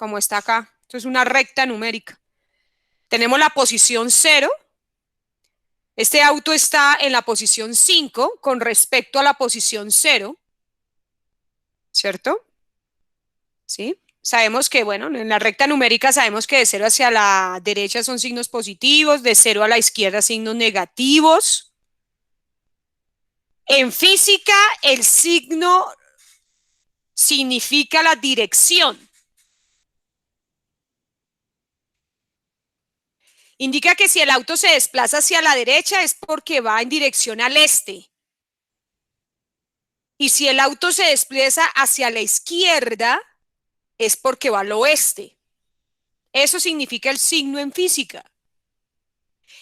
como está acá. Esto es una recta numérica. Tenemos la posición 0. Este auto está en la posición 5 con respecto a la posición 0, ¿cierto? ¿Sí? Sabemos que, bueno, en la recta numérica sabemos que de 0 hacia la derecha son signos positivos, de 0 a la izquierda signos negativos. En física, el signo significa la dirección. Indica que si el auto se desplaza hacia la derecha es porque va en dirección al este. Y si el auto se desplaza hacia la izquierda es porque va al oeste. Eso significa el signo en física.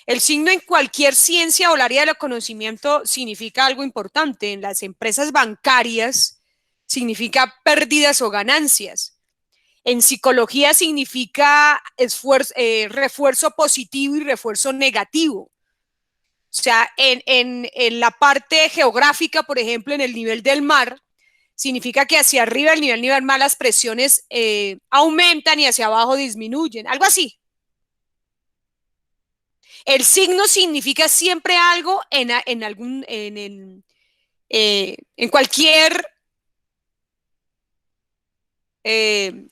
El signo en cualquier ciencia o el área del conocimiento significa algo importante. En las empresas bancarias significa pérdidas o ganancias. En psicología significa refuerzo positivo y refuerzo negativo. O sea, en la parte geográfica, por ejemplo, en el nivel del mar, significa que hacia arriba, el nivel del mar, las presiones aumentan y hacia abajo disminuyen. Algo así. El signo significa siempre algo en cualquier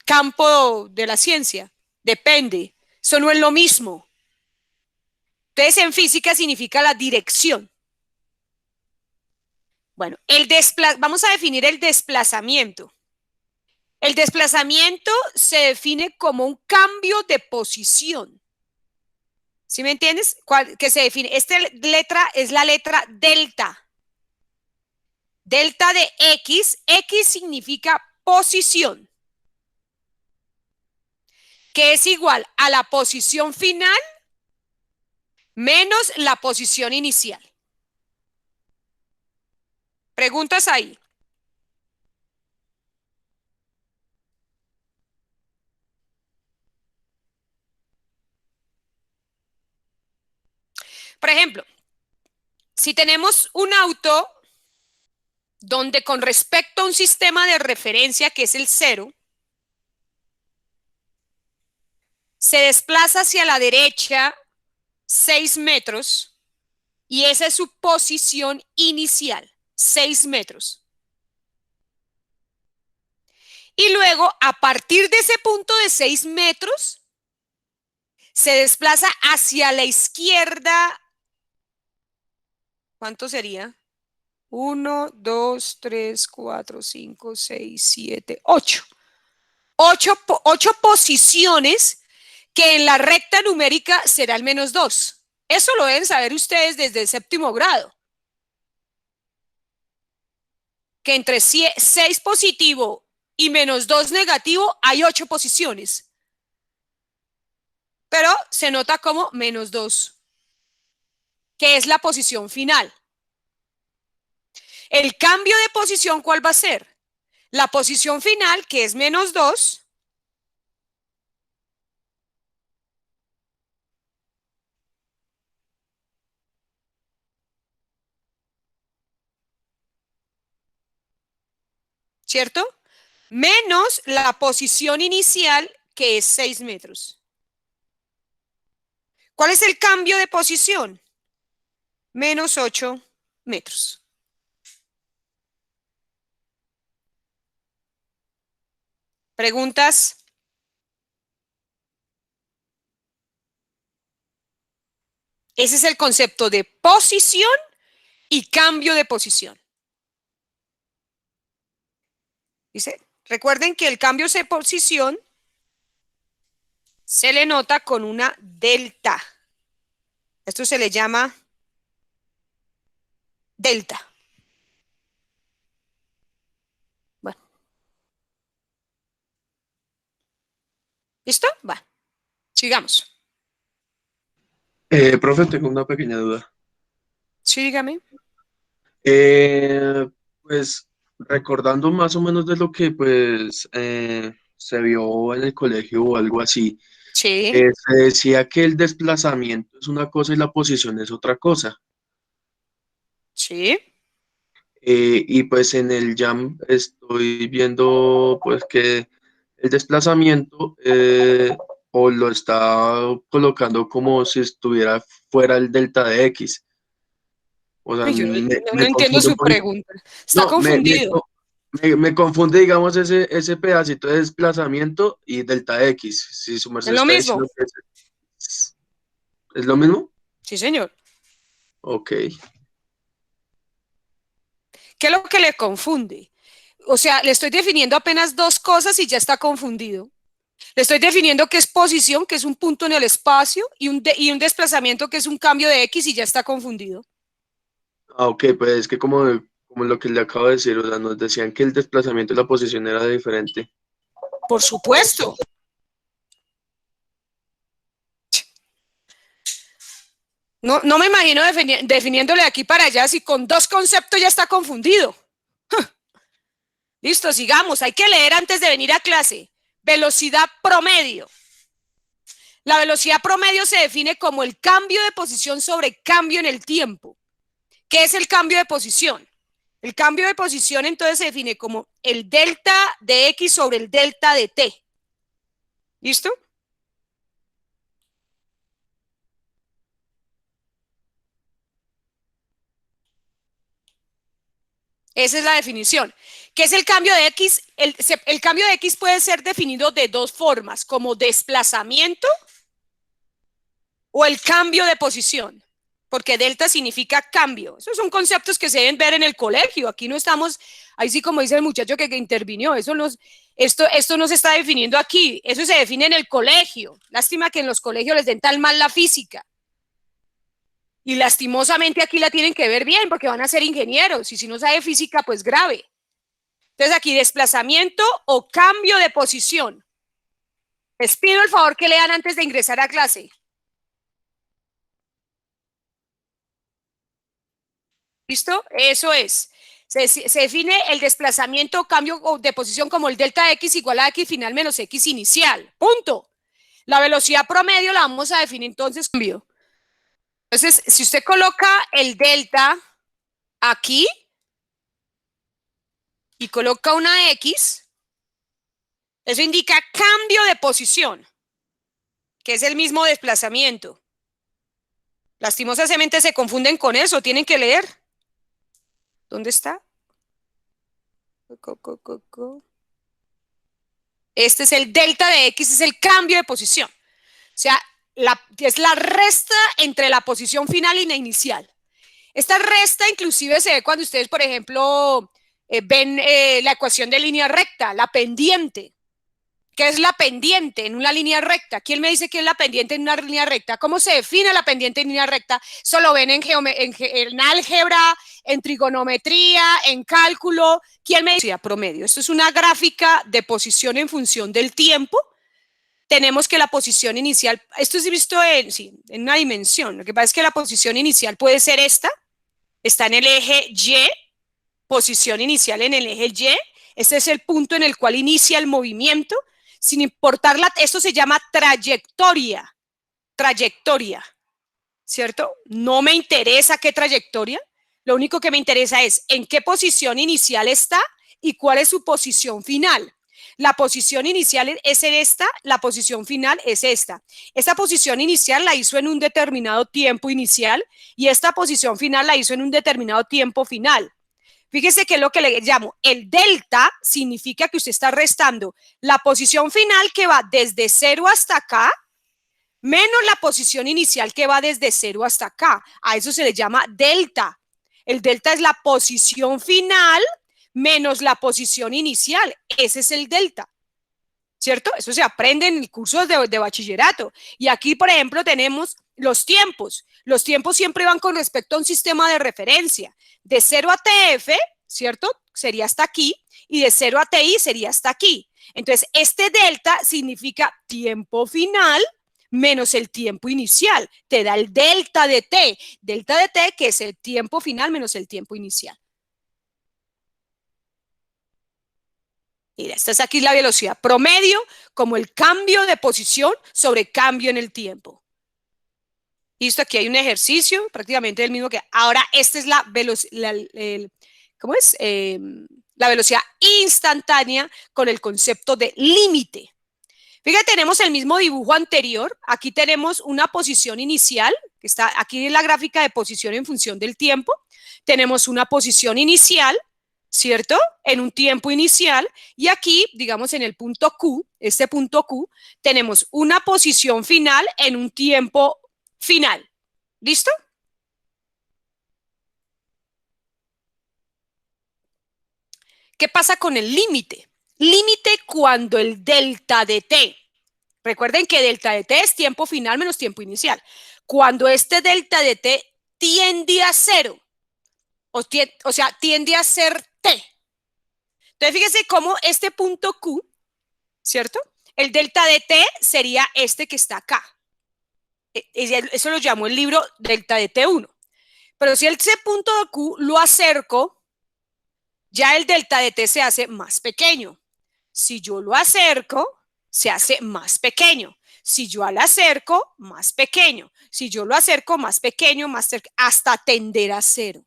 campo de la ciencia. Depende. Eso no es lo mismo. Entonces, en física significa la dirección. Bueno, vamos a definir el desplazamiento. El desplazamiento se define como un cambio de posición. ¿Sí me entiendes? ¿Qué se define? Esta letra es la letra delta. Delta de X. X significa posición, que es igual a la posición final menos la posición inicial. ¿Preguntas ahí? Por ejemplo, si tenemos un auto donde con respecto a un sistema de referencia que es el 0, se desplaza hacia la derecha 6 metros y esa es su posición inicial, 6 metros. Y luego, a partir de ese punto de 6 metros, se desplaza hacia la izquierda. ¿Cuánto sería? 1, 2, 3, 4, 5, 6, 7, 8. 8 posiciones que en la recta numérica será el menos 2. Eso lo deben saber ustedes desde el séptimo grado. Que entre 6 positivo y menos 2 negativo hay 8 posiciones. Pero se nota como menos 2, que es la posición final. El cambio de posición, ¿cuál va a ser? La posición final, que es menos 2, ¿cierto? Menos la posición inicial, que es 6 metros. ¿Cuál es el cambio de posición? Menos 8 metros. ¿Preguntas? Ese es el concepto de posición y cambio de posición. Dice, recuerden que el cambio de posición se le nota con una delta. Esto se le llama delta. Bueno. ¿Listo? Va. Sigamos. Profe, tengo una pequeña duda. Sí, dígame. Pues recordando más o menos de lo que pues se vio en el colegio o algo así, Sí. se decía que el desplazamiento es una cosa y la posición es otra cosa. Sí. Y pues en el JAM estoy viendo pues que el desplazamiento o lo está colocando como si estuviera fuera el delta de X. O sea, Ay, yo no me entiendo confunde un su poquito. pregunta. Está No, confundido. me confunde, digamos, ese pedacito de desplazamiento y delta X. Si su merced Es lo está mismo. diciendo que es lo mismo. Sí, señor. Ok. ¿Qué es lo que le confunde? O sea, le estoy definiendo apenas dos cosas y ya está confundido. Le estoy definiendo qué es posición, que es un punto en el espacio, y un desplazamiento, que es un cambio de X, y ya está confundido. Ah, ok, pues es que como lo que le acabo de decir, o sea, nos decían que el desplazamiento y la posición era diferente. Por supuesto. No, no me imagino definiéndole de aquí para allá si con dos conceptos ya está confundido. Listo, sigamos. Hay que leer antes de venir a clase. Velocidad promedio. La velocidad promedio se define como el cambio de posición sobre cambio en el tiempo. ¿Qué es el cambio de posición? El cambio de posición entonces se define como el delta de X sobre el delta de T. ¿Listo? Esa es la definición. ¿Qué es el cambio de X? El cambio de X puede ser definido de dos formas, como desplazamiento o el cambio de posición, porque delta significa cambio. Esos son conceptos que se deben ver en el colegio. Aquí no estamos, ahí sí como dice el muchacho que intervinió, esto no se está definiendo aquí, eso se define en el colegio. Lástima que en los colegios les den tan mal la física. Y lastimosamente aquí la tienen que ver bien porque van a ser ingenieros y si no sabe física, pues grave. Entonces aquí desplazamiento o cambio de posición. Les pido el favor que lean antes de ingresar a clase. ¿Listo? Eso es. Se define el desplazamiento o cambio de posición como el delta X igual a X final menos X inicial. Punto. La velocidad promedio la vamos a definir entonces cambio. Entonces, si usted coloca el delta aquí y coloca una X, eso indica cambio de posición, que es el mismo desplazamiento. Lastimosamente se confunden con eso, tienen que leer. ¿Dónde está? Este es el delta de X, es el cambio de posición. O sea, es la resta entre la posición final y la inicial. Esta resta inclusive se ve cuando ustedes, por ejemplo, ven la ecuación de línea recta, la pendiente. ¿Qué es la pendiente en una línea recta? ¿Quién me dice qué es la pendiente en una línea recta? ¿Cómo se define la pendiente en línea recta? Eso lo ven en álgebra, en trigonometría, en cálculo. ¿Quién me dice? Promedio. Esto es una gráfica de posición en función del tiempo. Tenemos que la posición inicial, esto es visto sí, en una dimensión. Lo que pasa es que la posición inicial puede ser esta, está en el eje Y, posición inicial en el eje Y. Este es el punto en el cual inicia el movimiento, sin importar esto se llama trayectoria, ¿cierto? No me interesa qué trayectoria, lo único que me interesa es en qué posición inicial está y cuál es su posición final. La posición inicial es esta, la posición final es esta. Esta posición inicial la hizo en un determinado tiempo inicial y esta posición final la hizo en un determinado tiempo final. Fíjese que es lo que le llamo el delta, significa que usted está restando la posición final que va desde 0 hasta acá, menos la posición inicial que va desde 0 hasta acá. A eso se le llama delta. El delta es la posición final menos la posición inicial. Ese es el delta. ¿Cierto? Eso se aprende en el curso de bachillerato. Y aquí, por ejemplo, tenemos los tiempos. Los tiempos siempre van con respecto a un sistema de referencia. De 0 a TF, ¿cierto? Sería hasta aquí. Y de 0 a TI sería hasta aquí. Entonces, este delta significa tiempo final menos el tiempo inicial. Te da el delta de T. Delta de T, que es el tiempo final menos el tiempo inicial. Mira, esta es aquí la velocidad promedio como el cambio de posición sobre cambio en el tiempo. Listo, aquí hay un ejercicio prácticamente el mismo que ahora esta es la velocidad, ¿cómo es? la velocidad instantánea con el concepto de límite. Fíjate, tenemos el mismo dibujo anterior. Aquí tenemos una posición inicial, que está aquí en la gráfica de posición en función del tiempo. Tenemos una posición inicial, ¿cierto? En un tiempo inicial. Y aquí, digamos, en el punto Q, este punto Q, tenemos una posición final en un tiempo final. ¿Listo? ¿Qué pasa con el límite? Límite cuando el delta de t, recuerden que delta de t es tiempo final menos tiempo inicial. Cuando este delta de t tiende a cero, o sea, tiende a ser t. Entonces, fíjese cómo este punto Q, ¿cierto? El delta de t sería este que está acá. Eso lo llamó el libro delta de t1. Pero si ese punto de Q lo acerco, ya el delta de t se hace más pequeño. Si yo lo acerco, se hace más pequeño. Si yo lo acerco, más pequeño. Si yo lo acerco, más pequeño, más cerca, hasta tender a cero.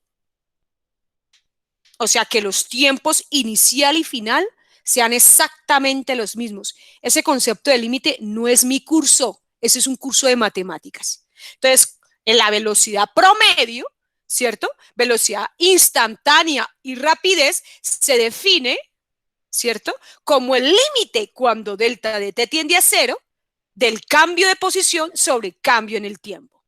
O sea, que los tiempos inicial y final sean exactamente los mismos. Ese concepto de límite no es mi curso, ese es un curso de matemáticas. Entonces, en la velocidad promedio, ¿cierto? Velocidad instantánea y rapidez se define, ¿cierto? Como el límite cuando delta de t tiende a cero del cambio de posición sobre cambio en el tiempo.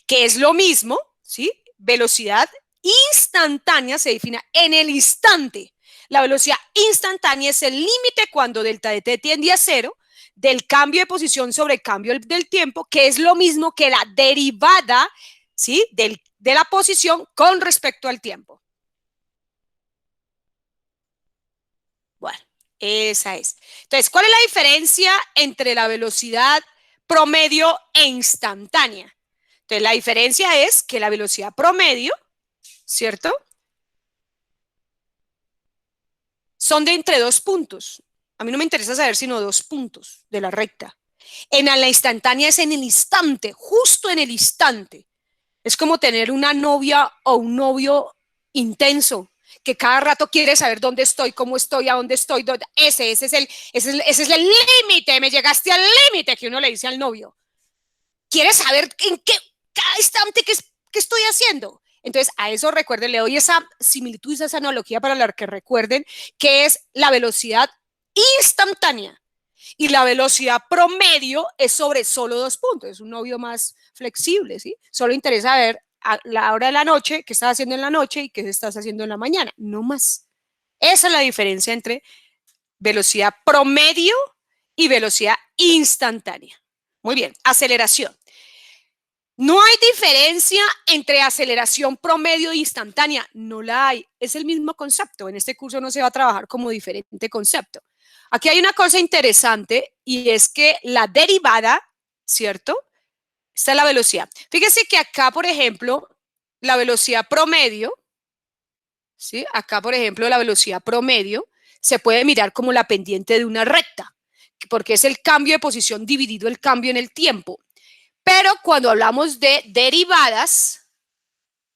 Que es lo mismo, ¿sí? Velocidad instantánea se define en el instante. La velocidad instantánea es el límite cuando delta de t tiende a cero del cambio de posición sobre cambio del tiempo, que es lo mismo que la derivada, ¿sí? de la posición con respecto al tiempo. Bueno, esa es. Entonces, ¿cuál es la diferencia entre la velocidad promedio e instantánea? Entonces, la diferencia es que la velocidad promedio, ¿cierto? Son de entre 2 puntos. A mí no me interesa saber sino 2 puntos de la recta. En la instantánea es en el instante, justo en el instante. Es como tener una novia o un novio intenso, que cada rato quiere saber dónde estoy, cómo estoy, a dónde estoy. Ese es el límite, me llegaste al límite que uno le dice al novio. Quiere saber en qué cada instante qué estoy haciendo. Entonces, a eso recuerden, le doy esa similitud, esa analogía para que recuerden que es la velocidad instantánea y la velocidad promedio es sobre solo 2 puntos. Es un novio más flexible, ¿sí? Solo interesa ver a la hora de la noche, qué estás haciendo en la noche y qué estás haciendo en la mañana, no más. Esa es la diferencia entre velocidad promedio y velocidad instantánea. Muy bien, aceleración. No hay diferencia entre aceleración promedio e instantánea, no la hay, es el mismo concepto. En este curso no se va a trabajar como diferente concepto. Aquí hay una cosa interesante y es que la derivada, ¿cierto? Esta es la velocidad. Fíjese que acá, por ejemplo, la velocidad promedio, ¿sí? Acá, por ejemplo, la velocidad promedio se puede mirar como la pendiente de una recta, porque es el cambio de posición dividido el cambio en el tiempo. Pero cuando hablamos de derivadas,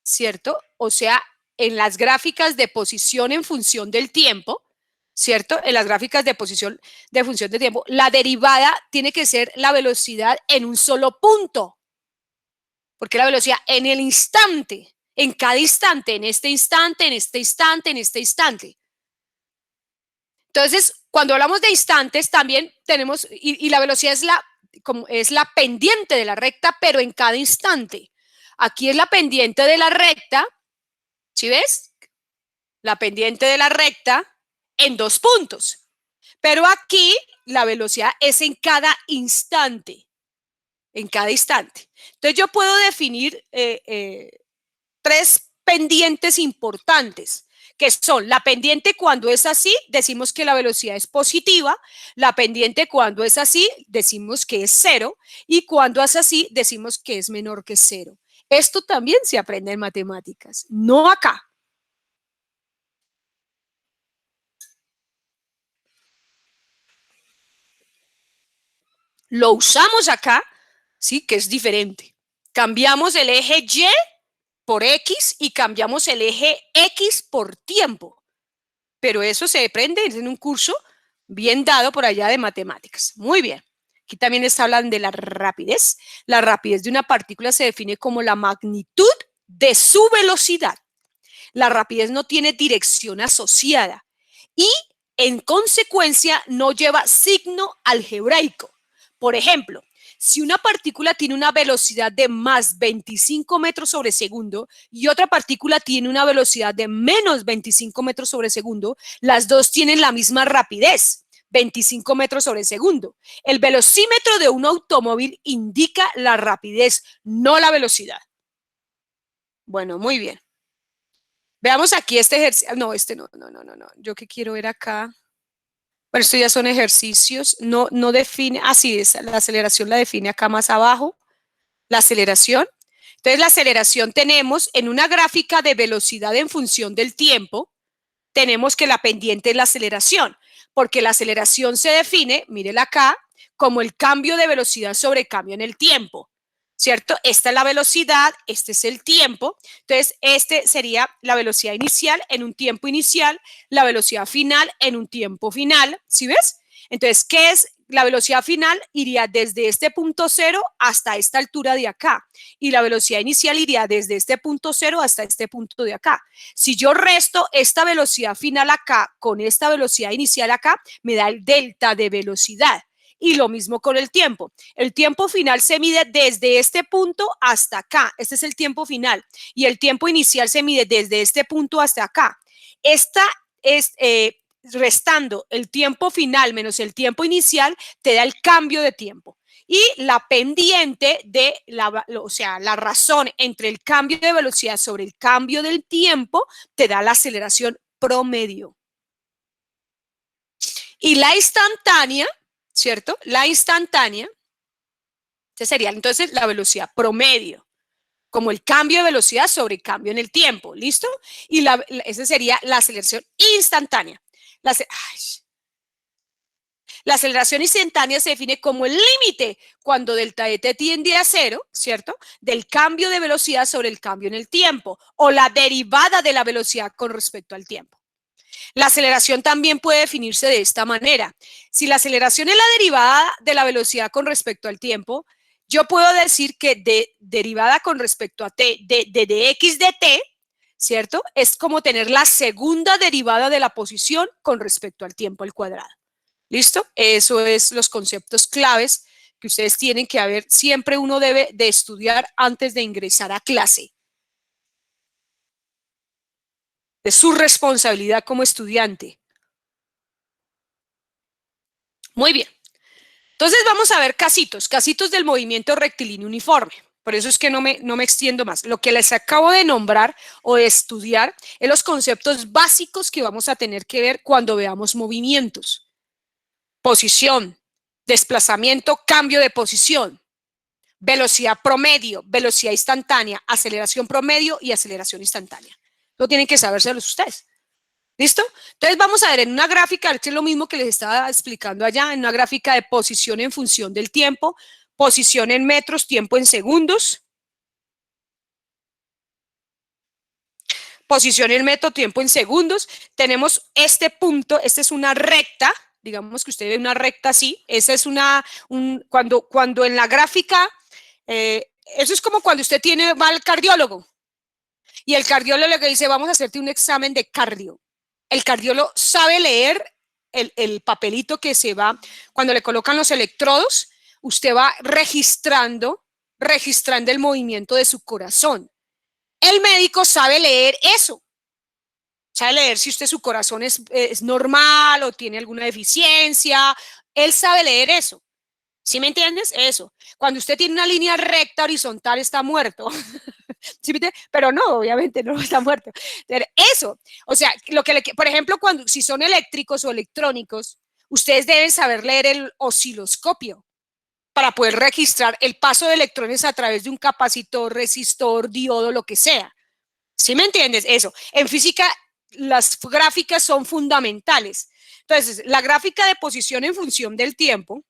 ¿cierto? O sea, en las gráficas de posición en función del tiempo, ¿cierto? En las gráficas de posición de función del tiempo, la derivada tiene que ser la velocidad en un solo punto. Porque la velocidad en el instante, en cada instante, en este instante, en este instante, en este instante. Entonces, cuando hablamos de instantes, también tenemos, y la velocidad es la pendiente de la recta, pero en cada instante. Aquí es la pendiente de la recta, ¿sí ves? La pendiente de la recta en 2 puntos. Pero aquí la velocidad es en cada instante. En cada instante. Entonces yo puedo definir 3 pendientes importantes, que son la pendiente cuando es así, decimos que la velocidad es positiva, la pendiente cuando es así, decimos que es 0, y cuando es así, decimos que es menor que 0. Esto también se aprende en matemáticas, no acá. Lo usamos acá, ¿sí? Que es diferente. Cambiamos el eje Y por X y cambiamos el eje X por tiempo. pero eso se aprende en un curso bien dado por allá de matemáticas. Muy bien. Aquí también les hablan de la rapidez. La rapidez de una partícula se define como la magnitud de su velocidad. La rapidez no tiene dirección asociada y, en consecuencia, no lleva signo algebraico. Por ejemplo, si una partícula tiene una velocidad de más 25 metros sobre segundo y otra partícula tiene una velocidad de menos 25 metros sobre segundo, las dos tienen la misma rapidez, 25 metros sobre segundo. El velocímetro de un automóvil indica la rapidez, no la velocidad. Bueno, muy bien. Veamos aquí este ejercicio. No, este no. Yo que quiero ver acá. Bueno, esto ya son ejercicios. No define. Ah, sí, la aceleración la define acá más abajo. La aceleración. Entonces, la aceleración tenemos en una gráfica de velocidad en función del tiempo. Tenemos que la pendiente es la aceleración, porque la aceleración se define, mírela acá, como el cambio de velocidad sobre cambio en el tiempo. ¿Cierto? Esta es la velocidad, este es el tiempo. Entonces, este sería la velocidad inicial en un tiempo inicial, la velocidad final en un tiempo final. ¿Sí ves? Entonces, ¿qué es? La velocidad final iría desde este punto cero hasta esta altura de acá. Y la velocidad inicial iría desde este punto cero hasta este punto de acá. Si yo resto esta velocidad final acá con esta velocidad inicial acá, me da el delta de velocidad. Y lo mismo con el tiempo. El tiempo final se mide desde este punto hasta acá. Este es el tiempo final. Y el tiempo inicial se mide desde este punto hasta acá. Esta es, restando el tiempo final menos el tiempo inicial, te da el cambio de tiempo. Y la pendiente de o sea, la razón entre el cambio de velocidad sobre el cambio del tiempo, te da la aceleración promedio. Y la instantánea, ¿cierto? La instantánea, sería entonces la velocidad promedio, como el cambio de velocidad sobre el cambio en el tiempo, ¿listo? Y esa sería la aceleración instantánea. La aceleración instantánea se define como el límite cuando delta de t tiende a cero, ¿cierto? Del cambio de velocidad sobre el cambio en el tiempo, o la derivada de la velocidad con respecto al tiempo. La aceleración también puede definirse de esta manera. Si la aceleración es la derivada de la velocidad con respecto al tiempo, yo puedo decir que derivada con respecto a t de x de t, ¿cierto? Es como tener la segunda derivada de la posición con respecto al tiempo al cuadrado. ¿Listo? Eso es los conceptos claves que ustedes tienen que haber. Siempre uno debe de estudiar antes de ingresar a clase. De su responsabilidad como estudiante. Muy bien. Entonces vamos a ver casitos del movimiento rectilíneo uniforme. Por eso es que no me extiendo más. Lo que les acabo de nombrar o de estudiar es los conceptos básicos que vamos a tener que ver cuando veamos movimientos. Posición, desplazamiento, cambio de posición, velocidad promedio, velocidad instantánea, aceleración promedio y aceleración instantánea. Eso tienen que sabérselos ustedes. ¿Listo? Entonces vamos a ver en una gráfica, que es lo mismo que les estaba explicando allá, en una gráfica de posición en función del tiempo, posición en metros, tiempo en segundos, posición en metro, tiempo en segundos. Tenemos este punto, esta es una recta, digamos que usted ve una recta así, esa es cuando en la gráfica, eso es como cuando usted va al cardiólogo y el cardiólogo le dice, vamos a hacerte un examen de cardio. El cardiólogo sabe leer el papelito que se va, cuando le colocan los electrodos, usted va registrando el movimiento de su corazón. El médico sabe leer eso. Sabe leer si su corazón es normal o tiene alguna deficiencia. Él sabe leer eso. ¿Sí me entiendes? Eso. Cuando usted tiene una línea recta horizontal, está muerto. ¿Sí me entiendes? Pero no, obviamente no está muerto. Eso. O sea, por ejemplo, si son eléctricos o electrónicos, ustedes deben saber leer el osciloscopio para poder registrar el paso de electrones a través de un capacitor, resistor, diodo, lo que sea. ¿Sí me entiendes? Eso. En física, las gráficas son fundamentales. Entonces, la gráfica de posición en función del tiempo,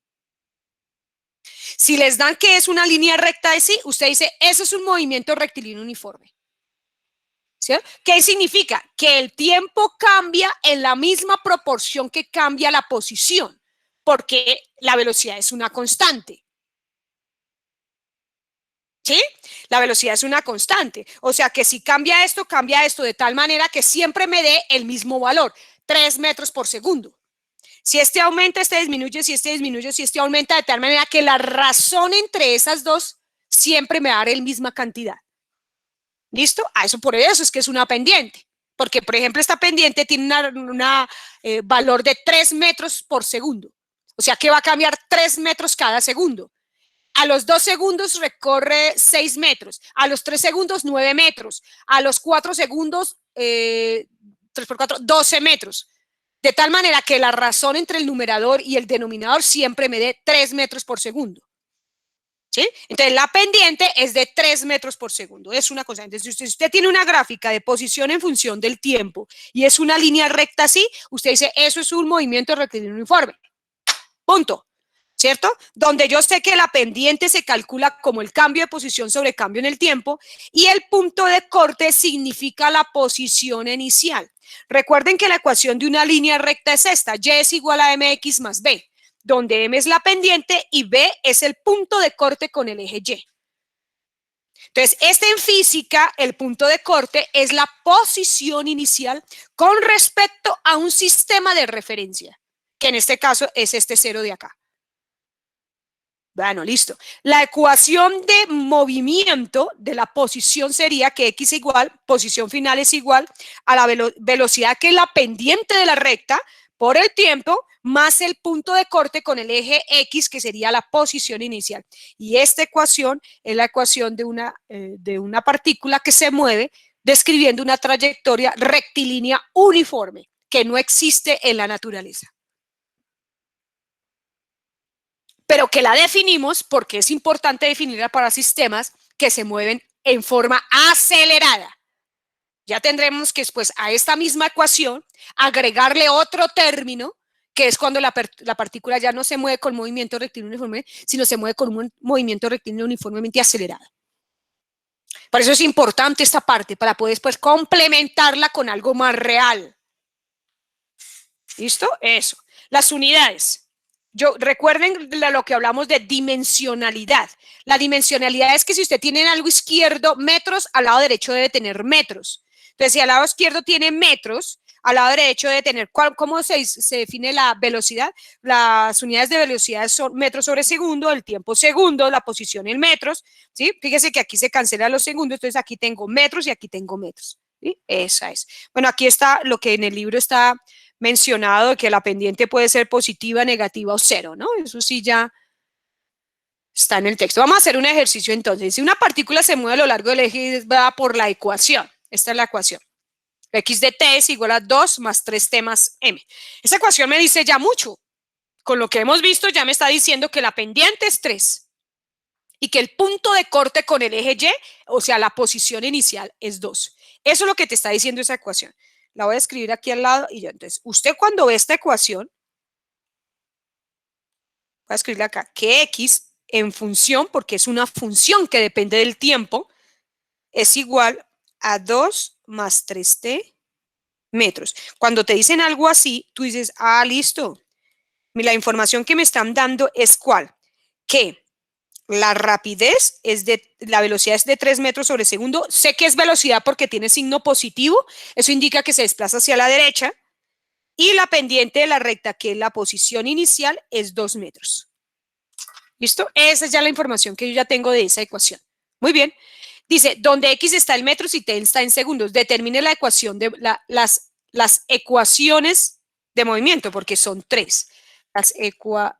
si les dan que es una línea recta de sí, usted dice, eso es un movimiento rectilíneo uniforme. ¿sí? ¿Qué significa? Que el tiempo cambia en la misma proporción que cambia la posición, porque la velocidad es una constante. ¿Sí? La velocidad es una constante. O sea que si cambia esto de tal manera que siempre me dé el mismo valor, 3 metros por segundo. Si este aumenta, este disminuye, si este disminuye, si este aumenta, de tal manera que la razón entre esas dos siempre me va a dar la misma cantidad. ¿Listo? A eso por eso es que es una pendiente. Porque, por ejemplo, esta pendiente tiene una valor de 3 metros por segundo. O sea que va a cambiar 3 metros cada segundo. A los 2 segundos recorre 6 metros, a los 3 segundos 9 metros, a los 4 segundos 3 por 4, 12 metros. De tal manera que la razón entre el numerador y el denominador siempre me dé 3 metros por segundo. ¿Sí? Entonces la pendiente es de 3 metros por segundo, es una cosa. Entonces si usted tiene una gráfica de posición en función del tiempo y es una línea recta así, usted dice, eso es un movimiento rectilíneo uniforme. Punto. ¿Cierto? Donde yo sé que la pendiente se calcula como el cambio de posición sobre cambio en el tiempo y el punto de corte significa la posición inicial. Recuerden que la ecuación de una línea recta es esta, y es igual a mx más b, donde m es la pendiente y b es el punto de corte con el eje y. Entonces, en física, el punto de corte es la posición inicial con respecto a un sistema de referencia, que en este caso es este cero de acá. Bueno, listo. La ecuación de movimiento de la posición sería que x igual, posición final es igual a la velocidad que es la pendiente de la recta por el tiempo más el punto de corte con el eje x, que sería la posición inicial. Y esta ecuación es la ecuación de una partícula que se mueve describiendo una trayectoria rectilínea uniforme que no existe en la naturaleza. Pero que la definimos porque es importante definirla para sistemas que se mueven en forma acelerada. Ya tendremos que después a esta misma ecuación agregarle otro término, que es cuando la partícula ya no se mueve con movimiento rectilíneo uniforme, sino se mueve con un movimiento rectilíneo uniformemente acelerado. Por eso es importante esta parte, para poder después complementarla con algo más real. ¿Listo? Eso. Las unidades. Recuerden lo que hablamos de dimensionalidad. La dimensionalidad es que si usted tiene en algo izquierdo metros, al lado derecho debe tener metros. Entonces, si al lado izquierdo tiene metros, al lado derecho debe tener, ¿cómo se define la velocidad? Las unidades de velocidad son metros sobre segundo, el tiempo segundo, la posición en metros, ¿sí? Fíjese que aquí se cancelan los segundos, entonces aquí tengo metros y aquí tengo metros, ¿sí? Esa es. Bueno, aquí está lo que en el libro está mencionado, que la pendiente puede ser positiva, negativa o cero, ¿no? Eso sí ya está en el texto. Vamos a hacer un ejercicio entonces. Si una partícula se mueve a lo largo del eje, va por la ecuación. Esta es la ecuación. X de t es igual a 2 más 3t más m. Esa ecuación me dice ya mucho. Con lo que hemos visto ya me está diciendo que la pendiente es 3 y que el punto de corte con el eje y, o sea, la posición inicial es 2. Eso es lo que te está diciendo esa ecuación. La voy a escribir aquí al lado y ya. Entonces, usted cuando ve esta ecuación, voy a escribirle acá, que x en función, porque es una función que depende del tiempo, es igual a 2 más 3t metros. Cuando te dicen algo así, tú dices, ah, listo. La información que me están dando es ¿cuál? Que la rapidez es la velocidad es de 3 metros sobre segundo. Sé que es velocidad porque tiene signo positivo. Eso indica que se desplaza hacia la derecha. Y la pendiente de la recta, que es la posición inicial, es 2 metros. ¿Listo? Esa es ya la información que yo ya tengo de esa ecuación. Muy bien. Dice, donde x está en metros y t está en segundos. Determine la ecuación de las ecuaciones de movimiento, porque son 3. Las ecuaciones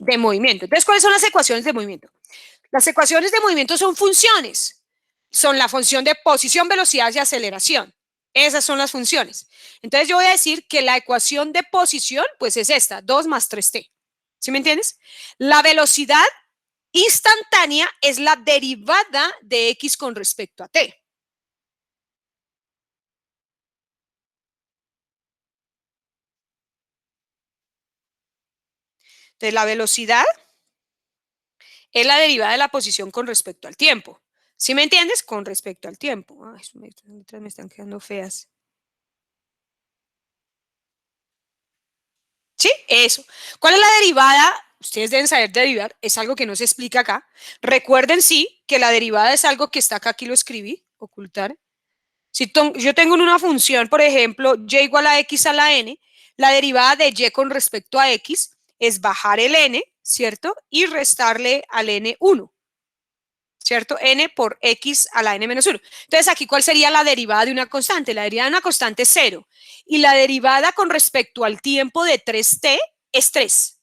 de movimiento. Entonces, ¿cuáles son las ecuaciones de movimiento? Las ecuaciones de movimiento son funciones. Son la función de posición, velocidad y aceleración. Esas son las funciones. Entonces, yo voy a decir que la ecuación de posición, pues es esta, 2 más 3t. ¿Sí me entiendes? La velocidad instantánea es la derivada de x con respecto a t. Entonces, la velocidad es la derivada de la posición con respecto al tiempo. ¿Sí me entiendes? Con respecto al tiempo. Ay, estas letras me están quedando feas. ¿Sí? Eso. ¿Cuál es la derivada? Ustedes deben saber derivar, es algo que no se explica acá. Recuerden, sí, que la derivada es algo que está acá, aquí lo escribí, ocultar. Si yo tengo en una función, por ejemplo, y igual a x a la n, la derivada de y con respecto a x es bajar el n, ¿cierto? Y restarle al n 1, ¿cierto? N por x a la n menos 1. Entonces, aquí, ¿cuál sería la derivada de una constante? La derivada de una constante es 0. Y la derivada con respecto al tiempo de 3t es 3.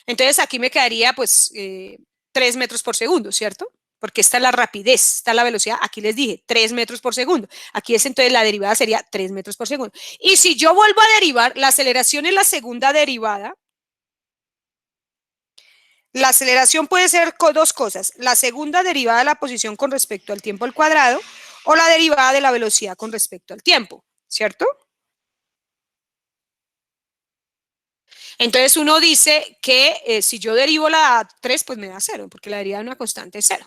Entonces, aquí me quedaría, pues, 3 metros por segundo, ¿cierto? Porque esta es la rapidez, esta es la velocidad. Aquí les dije 3 metros por segundo. Aquí es entonces la derivada sería 3 metros por segundo. Y si yo vuelvo a derivar, la aceleración es la segunda derivada. La aceleración puede ser con dos cosas. La segunda derivada de la posición con respecto al tiempo al cuadrado o la derivada de la velocidad con respecto al tiempo, ¿cierto? Entonces uno dice que si yo derivo la 3, pues me da 0, porque la derivada de una constante es 0,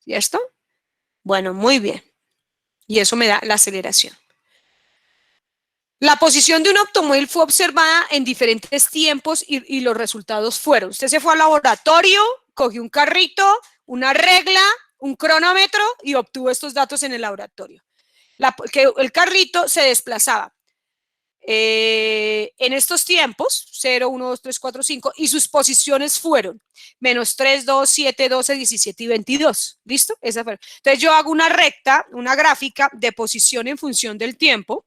¿cierto? Bueno, muy bien. Y eso me da la aceleración. La posición de un automóvil fue observada en diferentes tiempos y los resultados fueron: usted se fue al laboratorio, cogió un carrito, una regla, un cronómetro y obtuvo estos datos en el laboratorio. Que el carrito se desplazaba en estos tiempos, 0, 1, 2, 3, 4, 5, y sus posiciones fueron menos 3, 2, 7, 12, 17 y 22. ¿Listo? Esa fue. Entonces yo hago una recta, una gráfica de posición en función del tiempo.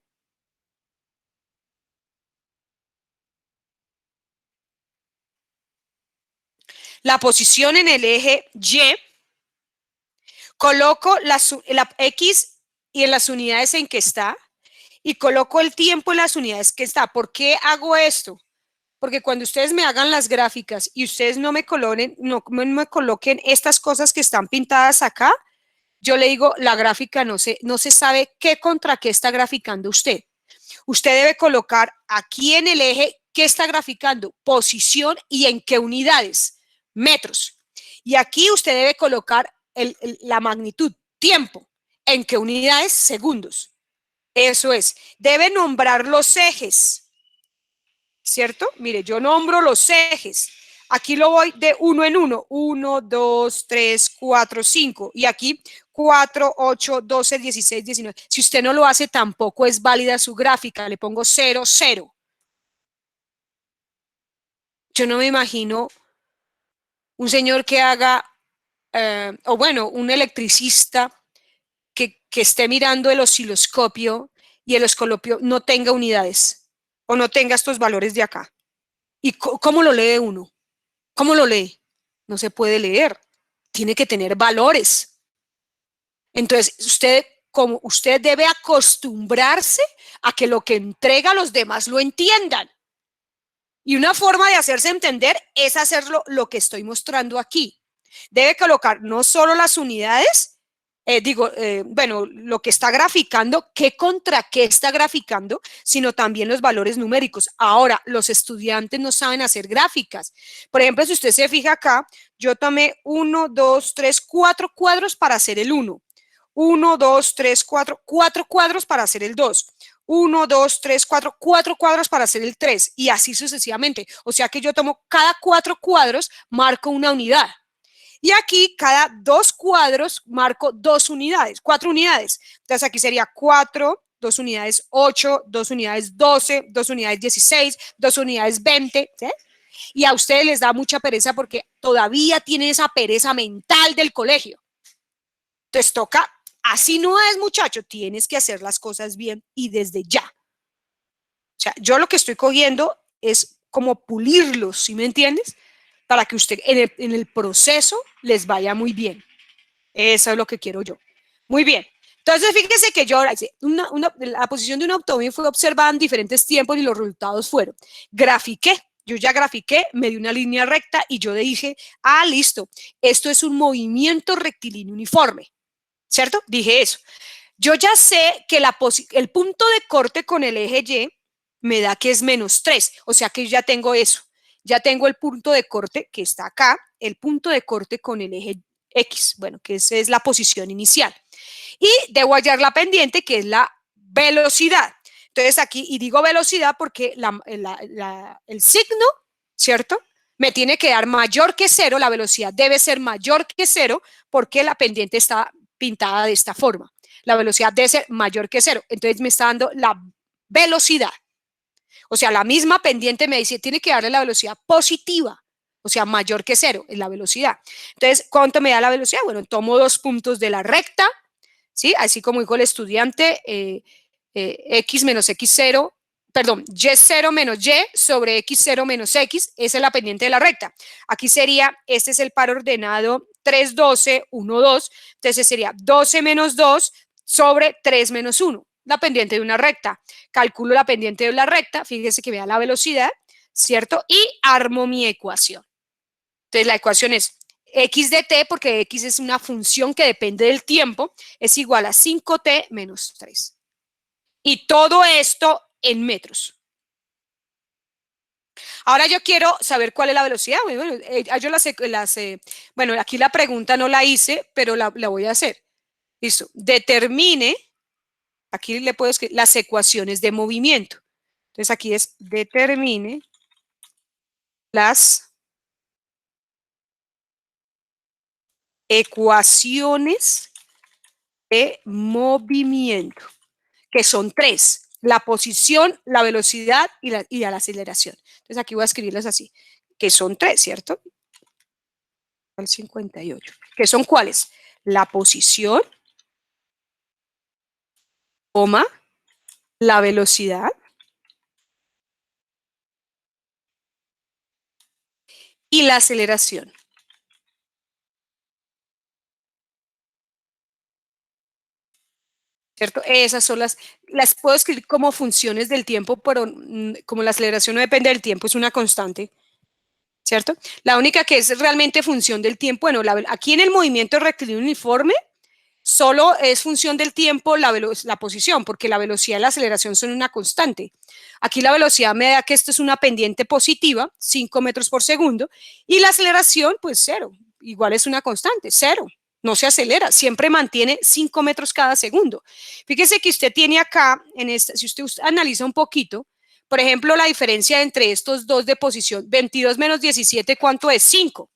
La posición en el eje Y, coloco la X y en las unidades en que está, y coloco el tiempo en las unidades que está. ¿Por qué hago esto? Porque cuando ustedes me hagan las gráficas y ustedes no me coloquen estas cosas que están pintadas acá, yo le digo, la gráfica no se sabe qué contra qué está graficando usted. Usted debe colocar aquí en el eje qué está graficando, posición y en qué unidades, metros. Y aquí usted debe colocar la magnitud, tiempo, en qué unidades, segundos. Eso es, debe nombrar los ejes, ¿cierto? Mire, yo nombro los ejes. Aquí lo voy de uno en uno. 1, 2, 3, 4, 5. Y aquí 4, 8, 12, 16, 19. Si usted no lo hace, tampoco es válida su gráfica. Le pongo 0, 0. Yo no me imagino un señor que haga, o bueno, un electricista que esté mirando el osciloscopio y el osciloscopio no tenga unidades o no tenga estos valores de acá. ¿Y cómo lo lee uno? ¿Cómo lo lee? No se puede leer. Tiene que tener valores. Entonces, usted debe acostumbrarse a que lo que entrega los demás lo entiendan. Y una forma de hacerse entender es hacerlo lo que estoy mostrando aquí. Debe colocar no solo las unidades, bueno, lo que está graficando, qué contra qué está graficando, sino también los valores numéricos. Ahora, los estudiantes no saben hacer gráficas. Por ejemplo, si usted se fija acá, yo tomé 1, 2, 3, 4 cuadros para hacer el 1. 1, 2, 3, 4, 4 cuadros para hacer el 2. 1, 2, 3, 4, 4 cuadros para hacer el 3 y así sucesivamente. O sea que yo tomo cada 4 cuadros, marco una unidad. Y aquí cada 2 cuadros marco 2 unidades, 4 unidades. Entonces aquí sería 4, 2 unidades 8, 2 unidades 12, 2 unidades 16, 2 unidades 20. ¿Sí? Y a ustedes les da mucha pereza porque todavía tienen esa pereza mental del colegio. Entonces toca, así no es, muchacho, tienes que hacer las cosas bien y desde ya. O sea, yo lo que estoy cogiendo es como pulirlos, ¿sí me entiendes? Para que usted en el proceso les vaya muy bien. Eso es lo que quiero yo. Muy bien. Entonces, fíjese que yo, la posición de un automóvil fue observada en diferentes tiempos y los resultados fueron: grafiqué, yo ya grafiqué, me di una línea recta y yo dije, ah, listo, esto es un movimiento rectilíneo uniforme, ¿cierto? Dije eso. Yo ya sé que el punto de corte con el eje Y me da que es menos 3, o sea que yo ya tengo eso. Ya tengo el punto de corte que está acá, el punto de corte con el eje X, bueno, que esa es la posición inicial. Y debo hallar la pendiente, que es la velocidad. Entonces aquí, y digo velocidad porque el signo, ¿cierto? Me tiene que dar mayor que cero, la velocidad debe ser mayor que cero porque la pendiente está pintada de esta forma. La velocidad debe ser mayor que cero. Entonces me está dando la velocidad. O sea, la misma pendiente me dice, tiene que darle la velocidad positiva, o sea, mayor que cero es la velocidad. Entonces, ¿cuánto me da la velocidad? Bueno, tomo 2 puntos de la recta, ¿sí? Así como dijo el estudiante, x menos x0, perdón, y0 menos y sobre x0 menos x, esa es la pendiente de la recta. Aquí sería, este es el par ordenado 3, 12, 1, 2, entonces sería 12 menos 2 sobre 3 menos 1, la pendiente de una recta. Calculo la pendiente de la recta, fíjese que vea la velocidad, ¿cierto? Y armo mi ecuación. Entonces la ecuación es x de t, porque x es una función que depende del tiempo, es igual a 5t menos 3. Y todo esto en metros. Ahora yo quiero saber cuál es la velocidad. Bueno, yo bueno, aquí la pregunta no la hice, pero la voy a hacer. Listo. Determine, aquí le puedo escribir las ecuaciones de movimiento. Entonces aquí es determine las ecuaciones de movimiento, que son 3, la posición, la velocidad y la aceleración. Entonces aquí voy a escribirlas así, que son 3, ¿cierto? Al 58. ¿Que son cuáles? La posición, coma, la velocidad y la aceleración. ¿Cierto? Esas son las puedo escribir como funciones del tiempo, pero como la aceleración no depende del tiempo, es una constante. ¿Cierto? La única que es realmente función del tiempo, bueno, aquí en el movimiento rectilíneo uniforme, solo es función del tiempo la posición, porque la velocidad y la aceleración son una constante. Aquí la velocidad me da que esto es una pendiente positiva, 5 metros por segundo, y la aceleración, pues cero, igual es una constante, cero. No se acelera, siempre mantiene 5 metros cada segundo. Fíjese que usted tiene acá, si usted analiza un poquito, por ejemplo, la diferencia entre estos dos de posición, 22 menos 17, ¿cuánto es? 5,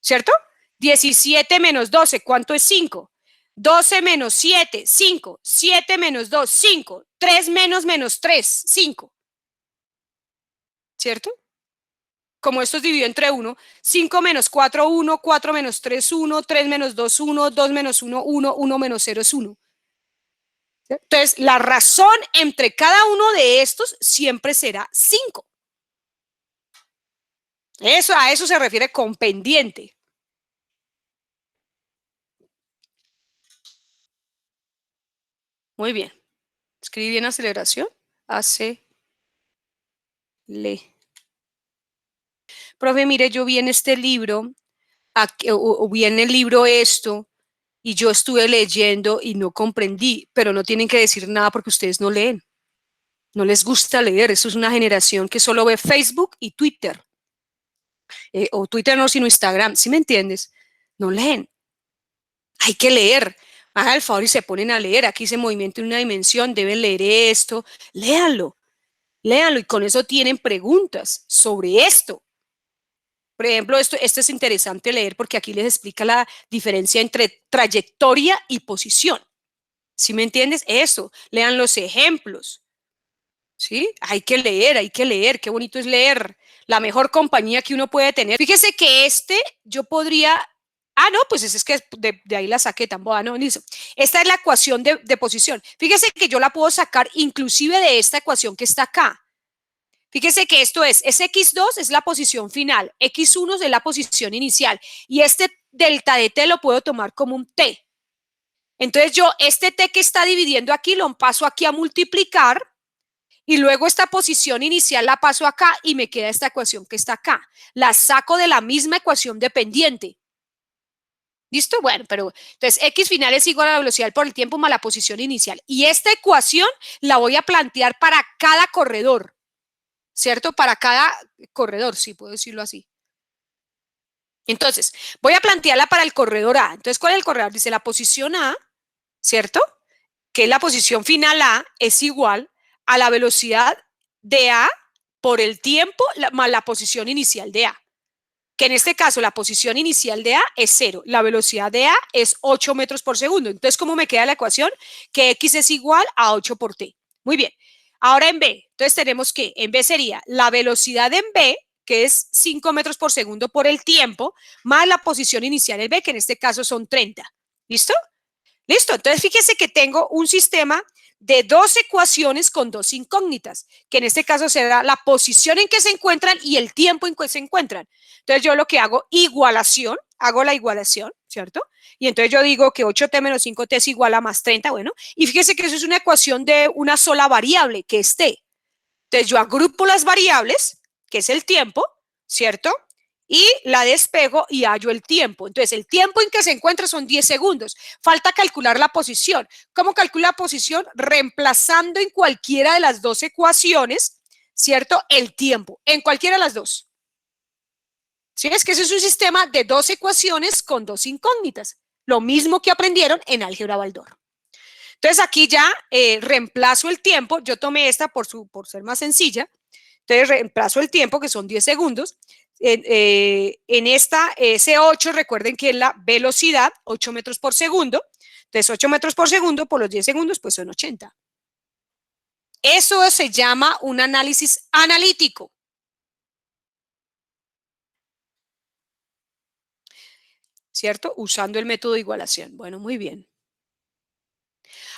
¿cierto? 17 menos 12, ¿cuánto es 5? 12 menos 7, 5. 7 menos 2, 5. 3 menos 3, 5. ¿Cierto? Como esto es dividido entre 1, 5 menos 4, 1, 4 menos 3, 1, 3 menos 2, 1, 2 menos 1, 1, 1 menos 0 es 1. Entonces, la razón entre cada uno de estos siempre será 5. A eso se refiere con pendiente. Muy bien. Escribí bien aceleración. Profe, mire, yo vi en este libro, o vi en el libro esto, y yo estuve leyendo y no comprendí, pero no tienen que decir nada porque ustedes no leen. No les gusta leer. Eso es una generación que solo ve Facebook y Twitter. O Twitter no, sino Instagram. ¿Sí me entiendes? No leen. Hay que leer. Hagan el favor y se ponen a leer. Aquí se movimiento en una dimensión, deben leer esto. Léanlo. Léanlo y con eso tienen preguntas sobre esto. Por ejemplo, esto es interesante leer porque aquí les explica la diferencia entre trayectoria y posición. ¿Sí me entiendes? Eso, lean los ejemplos. ¿Sí? Hay que leer, qué bonito es leer. La mejor compañía que uno puede tener. Fíjese que yo podría. No, pues es que de ahí la saqué tan boba, no, listo. Esta es la ecuación de posición. Fíjese que yo la puedo sacar inclusive de esta ecuación que está acá. Fíjese que esto es x2 es la posición final, x1 es la posición inicial y este delta de t lo puedo tomar como un t. Entonces yo este t que está dividiendo aquí lo paso aquí a multiplicar y luego esta posición inicial la paso acá y me queda esta ecuación que está acá. La saco de la misma ecuación de pendiente. ¿Listo? Bueno, pero entonces x final es igual a la velocidad por el tiempo más la posición inicial. Y esta ecuación la voy a plantear para cada corredor. ¿Cierto? Para cada corredor, sí, puedo decirlo así. Entonces, voy a plantearla para el corredor A. Entonces, ¿cuál es el corredor? Dice la posición A, ¿cierto? Que es la posición final A, es igual a la velocidad de A por el tiempo más la posición inicial de A. Que en este caso la posición inicial de A es 0, la velocidad de A es 8 metros por segundo. Entonces, ¿cómo me queda la ecuación? Que X es igual a 8 por T. Muy bien. Ahora en B, entonces tenemos que en B sería la velocidad en B, que es 5 metros por segundo por el tiempo, más la posición inicial en B, que en este caso son 30. ¿Listo? Listo. Entonces, fíjese que tengo un sistema de dos ecuaciones con dos incógnitas, que en este caso será la posición en que se encuentran y el tiempo en que se encuentran. Entonces, yo lo que hago, igualación, hago la igualación, ¿cierto? Y entonces yo digo que 8t menos 5t es igual a más 30, bueno, y fíjese que eso es una ecuación de una sola variable, que es t. Entonces, yo agrupo las variables, que es el tiempo, ¿cierto? Y la despego y hallo el tiempo. Entonces, el tiempo en que se encuentra son 10 segundos. Falta calcular la posición. ¿Cómo calcula la posición? Reemplazando en cualquiera de las dos ecuaciones, ¿cierto? El tiempo, en cualquiera de las dos. ¿Sí? Es que ese es un sistema de dos ecuaciones con dos incógnitas. Lo mismo que aprendieron en álgebra Baldor. Entonces, aquí ya reemplazo el tiempo. Yo tomé esta por ser más sencilla. Entonces, reemplazo el tiempo, que son 10 segundos. En esta, ese 8, recuerden que es la velocidad, 8 metros por segundo. Entonces, 8 metros por segundo por los 10 segundos, pues son 80. Eso se llama un análisis analítico. ¿Cierto? Usando el método de igualación. Bueno, muy bien.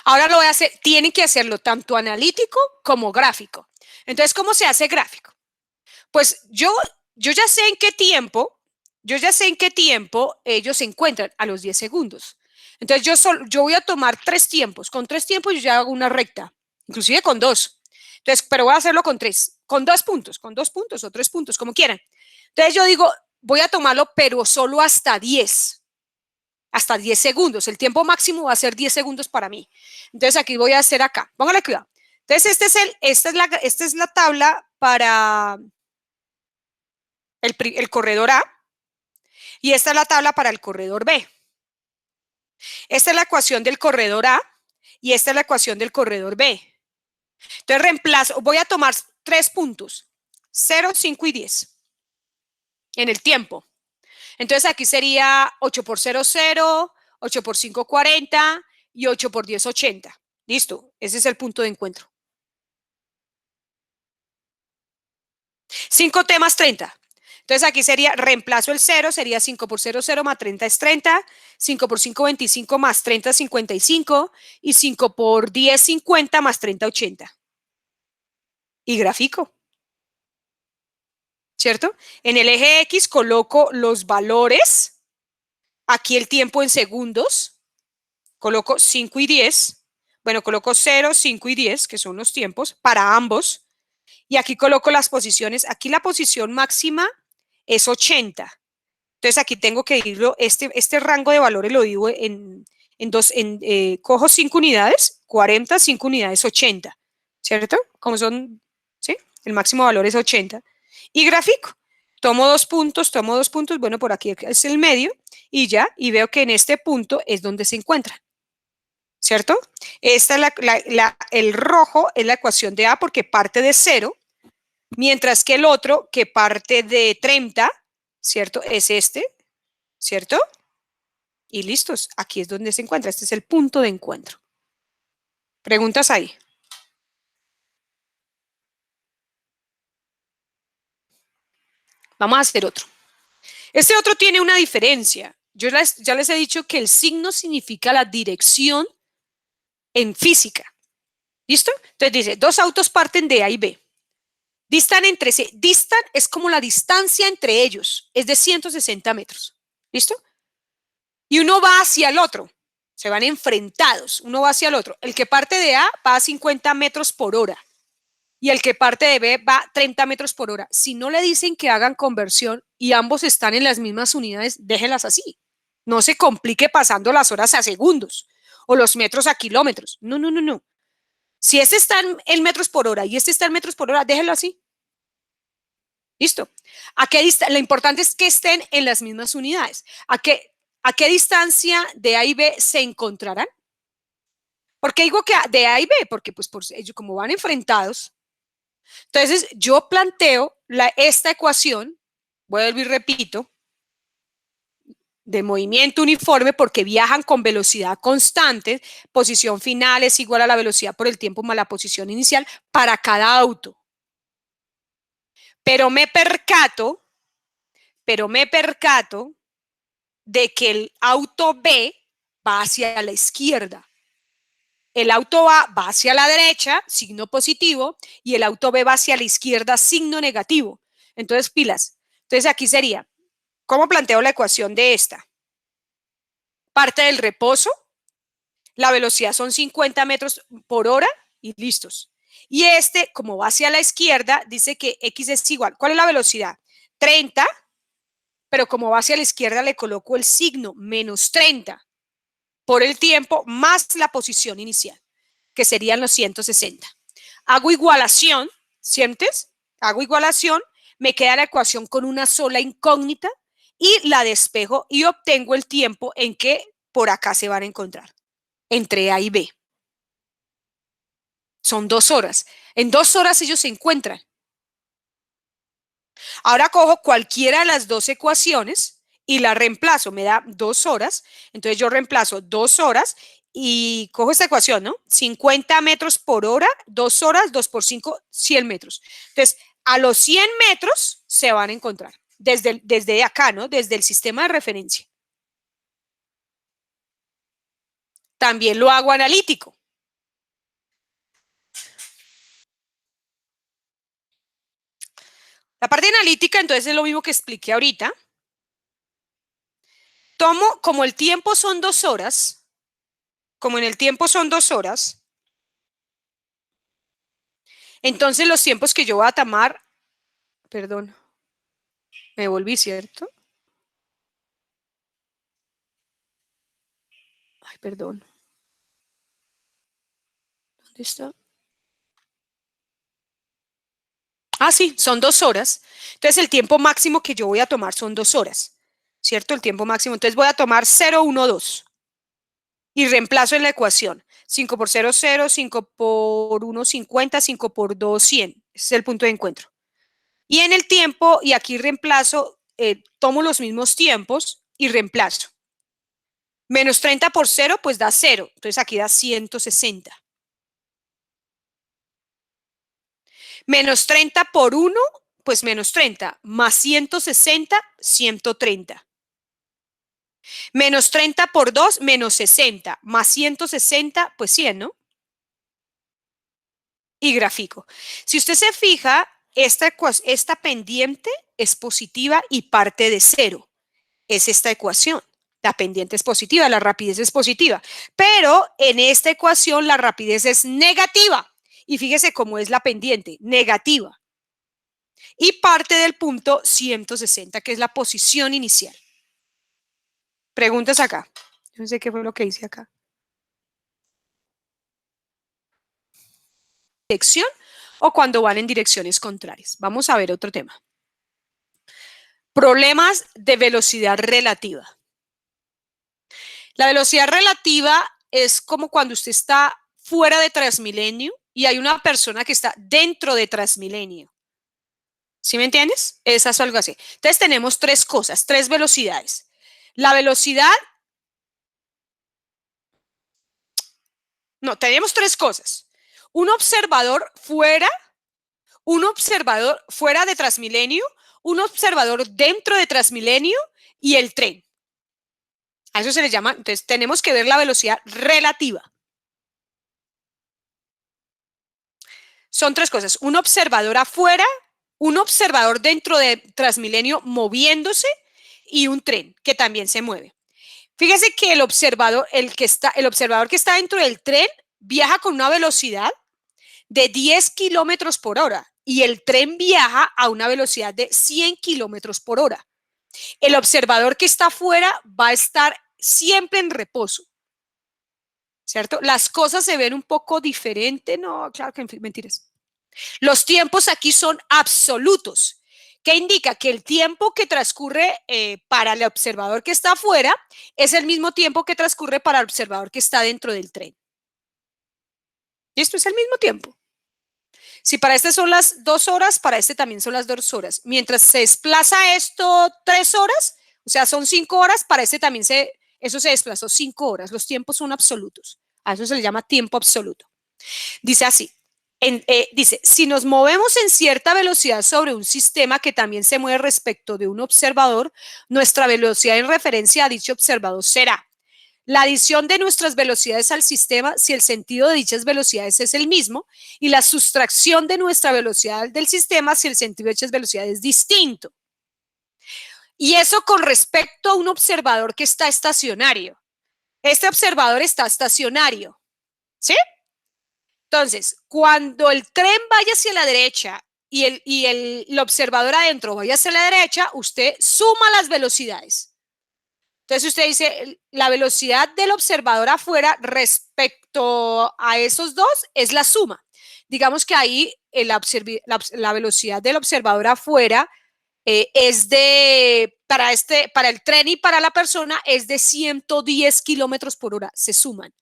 Ahora lo voy a hacer, tienen que hacerlo tanto analítico como gráfico. Entonces, ¿cómo se hace gráfico? Pues yo ya sé en qué tiempo, ellos se encuentran a los 10 segundos. Entonces yo voy a tomar 3 tiempos. Con 3 tiempos yo ya hago una recta, inclusive con 2. Entonces, pero voy a hacerlo con 3, con 2 puntos, o 3 puntos, como quieran. Entonces yo digo, voy a tomarlo, pero solo hasta 10. Hasta 10 segundos. El tiempo máximo va a ser 10 segundos para mí. Entonces aquí voy a hacer acá. Póngale cuidado. Entonces esta es la tabla para el corredor A y esta es la tabla para el corredor B. Esta es la ecuación del corredor A y esta es la ecuación del corredor B. Entonces reemplazo, voy a tomar 3 puntos, 0, 5 y 10 en el tiempo. Entonces aquí sería 8 por 0, 0, 8 por 5, 40 y 8 por 10, 80. Listo, ese es el punto de encuentro. 5t más 30. Entonces aquí sería, reemplazo el 0, sería 5 por 0, 0 más 30 es 30, 5 por 5, 25 más 30, 55 y 5 por 10, 50 más 30, 80. Y gráfico, ¿cierto? En el eje X coloco los valores, aquí el tiempo en segundos, coloco 5 y 10, bueno, coloco 0, 5 y 10, que son los tiempos para ambos, y aquí coloco las posiciones, aquí la posición máxima es 80. Entonces aquí tengo que irlo, este rango de valores lo digo cojo 5 unidades, 40, 5 unidades, 80, ¿cierto? Como son, ¿sí? El máximo valor es 80. Y gráfico, tomo dos puntos, bueno, por aquí es el medio, y ya, y veo que en este punto es donde se encuentra, ¿cierto? Esta es el rojo es la ecuación de A porque parte de 0, mientras que el otro, que parte de 30, ¿cierto? Es este, ¿cierto? Y listos, aquí es donde se encuentra, este es el punto de encuentro. ¿Preguntas ahí? Vamos a hacer otro. Este otro tiene una diferencia. Yo ya les he dicho que el signo significa la dirección en física. ¿Listo? Entonces dice, dos autos parten de A y B. Distan entre sí. Distan es como la distancia entre ellos, es de 160 metros. ¿Listo? Y uno va hacia el otro. Se van enfrentados. Uno va hacia el otro. El que parte de A va a 50 metros por hora. Y el que parte de B va a 30 metros por hora. Si no le dicen que hagan conversión y ambos están en las mismas unidades, déjenlas así. No se complique pasando las horas a segundos o los metros a kilómetros. No, no, no, no. Si este está en metros por hora y este está en metros por hora, déjenlo así. ¿Listo? Lo importante es que estén en las mismas unidades. ¿A qué distancia de A y B se encontrarán? ¿Por qué digo que de A y B? Porque pues ellos como van enfrentados, entonces yo planteo esta ecuación, vuelvo y repito, de movimiento uniforme porque viajan con velocidad constante, posición final es igual a la velocidad por el tiempo más la posición inicial para cada auto. Pero me percato de que el auto B va hacia la izquierda. El auto A va hacia la derecha, signo positivo, y el auto B va hacia la izquierda, signo negativo. Entonces, pilas. Entonces, aquí sería, ¿cómo planteo la ecuación de esta? Parte del reposo, la velocidad son 50 metros por hora y listos. Y este, como va hacia la izquierda, dice que X es igual. ¿Cuál es la velocidad? 30, pero como va hacia la izquierda le coloco el signo menos 30 por el tiempo más la posición inicial, que serían los 160. Hago igualación, ¿sientes? Hago igualación, me queda la ecuación con una sola incógnita y la despejo y obtengo el tiempo en que por acá se van a encontrar, entre A y B. Son 2 horas. En 2 horas ellos se encuentran. Ahora cojo cualquiera de las dos ecuaciones y la reemplazo, me da 2 horas. Entonces yo reemplazo 2 horas y cojo esta ecuación, ¿no? 50 metros por hora, 2 horas, 2 por 5, 100 metros. Entonces, a los 100 metros se van a encontrar, desde acá, ¿no? Desde el sistema de referencia. También lo hago analítico. La parte analítica, entonces, es lo mismo que expliqué ahorita. Tomo, como el tiempo son 2 horas, como en el tiempo son 2 horas, entonces los tiempos que yo voy a tomar, perdón, me volví, ¿cierto? Ay, perdón. ¿Dónde está? Ah, sí, son 2 horas. Entonces el tiempo máximo que yo voy a tomar son 2 horas, ¿cierto? El tiempo máximo. Entonces voy a tomar 0, 1, 2 y reemplazo en la ecuación. 5 por 0, 0, 5 por 1, 50, 5 por 2, 100. Ese es el punto de encuentro. Y en el tiempo, y aquí reemplazo, tomo los mismos tiempos y reemplazo. Menos 30 por 0, pues da 0. Entonces aquí da 160. Menos 30 por 1, pues menos 30. Más 160, 130. Menos 30 por 2, menos 60. Más 160, pues 100, ¿no? Y grafico. Si usted se fija, esta pendiente es positiva y parte de 0. Es esta ecuación. La pendiente es positiva, la rapidez es positiva. Pero en esta ecuación la rapidez es negativa. Y fíjese cómo es la pendiente, negativa. Y parte del punto 160, que es la posición inicial. Preguntas acá. Yo no sé qué fue lo que hice acá. Dirección o cuando van en direcciones contrarias. Vamos a ver otro tema. Problemas de velocidad relativa. La velocidad relativa es como cuando usted está fuera de Transmilenio y hay una persona que está dentro de Transmilenio. ¿Sí me entiendes? Esa es algo así. Entonces tenemos 3 cosas, 3 velocidades. La velocidad, no, tenemos 3 cosas. Un observador fuera de Transmilenio, un observador dentro de Transmilenio y el tren. A eso se le llama, entonces tenemos que ver la velocidad relativa. Son 3 cosas, un observador afuera, un observador dentro de Transmilenio moviéndose y un tren que también se mueve. Fíjese que el observador que está dentro del tren viaja con una velocidad de 10 kilómetros por hora y el tren viaja a una velocidad de 100 kilómetros por hora. El observador que está afuera va a estar siempre en reposo, ¿cierto? Las cosas se ven un poco diferentes, no, claro que mentiras. Los tiempos aquí son absolutos. que indica que el tiempo que transcurre para el observador que está afuera es el mismo tiempo que transcurre para el observador que está dentro del tren. Y esto es el mismo tiempo. Si para este son las 2 horas, para este también son las 2 horas. Mientras se desplaza esto 3 horas, o sea, son 5 horas, para este también eso se desplazó 5 horas. Los tiempos son absolutos. A eso se le llama tiempo absoluto. Dice así, dice, si nos movemos en cierta velocidad sobre un sistema que también se mueve respecto de un observador, nuestra velocidad en referencia a dicho observador será la adición de nuestras velocidades al sistema si el sentido de dichas velocidades es el mismo y la sustracción de nuestra velocidad del sistema si el sentido de dichas velocidades es distinto. Y eso con respecto a un observador que está estacionario. Este observador está estacionario, ¿sí? Entonces, cuando el tren vaya hacia la derecha y el observador adentro vaya hacia la derecha, usted suma las velocidades. Entonces usted dice, la velocidad del observador afuera respecto a esos dos es la suma. Digamos que ahí la velocidad del observador afuera es para el tren y para la persona es de 110 kilómetros por hora, se suman.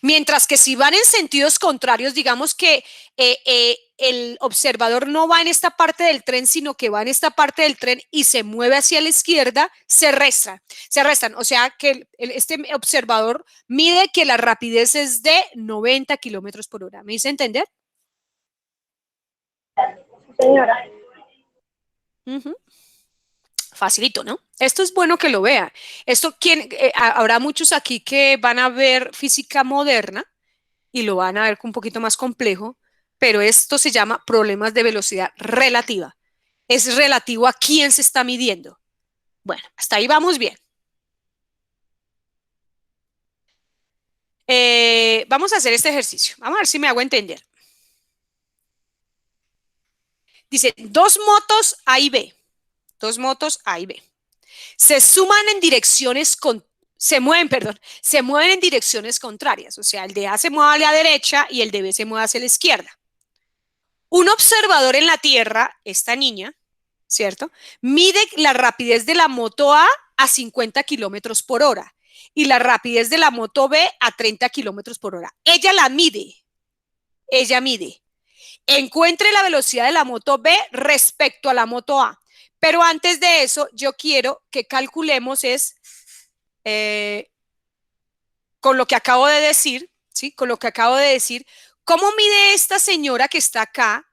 Mientras que si van en sentidos contrarios, digamos que el observador no va en esta parte del tren, sino que va en esta parte del tren y se mueve hacia la izquierda, se restan. O sea que este observador mide que la rapidez es de 90 kilómetros por hora. ¿Me hice entender? Señora. Facilito, ¿no? Esto es bueno que lo vean. Habrá muchos aquí que van a ver física moderna y lo van a ver un poquito más complejo, pero esto se llama problemas de velocidad relativa. Es relativo a quién se está midiendo. Bueno, hasta ahí vamos bien. Vamos a hacer este ejercicio. Vamos a ver si me hago entender. Dice, dos motos A y B. Dos motos A y B. Se suman en direcciones se mueven en direcciones contrarias. O sea, el de A se mueve a la derecha y el de B se mueve hacia la izquierda. Un observador en la Tierra, esta niña, ¿cierto? Mide la rapidez de la moto a 50 kilómetros por hora y la rapidez de la moto B a 30 kilómetros por hora. Ella mide. Encuentre la velocidad de la moto B respecto a la moto A. Pero antes de eso, yo quiero que calculemos con lo que acabo de decir, ¿sí? Con lo que acabo de decir, ¿cómo mide esta señora que está acá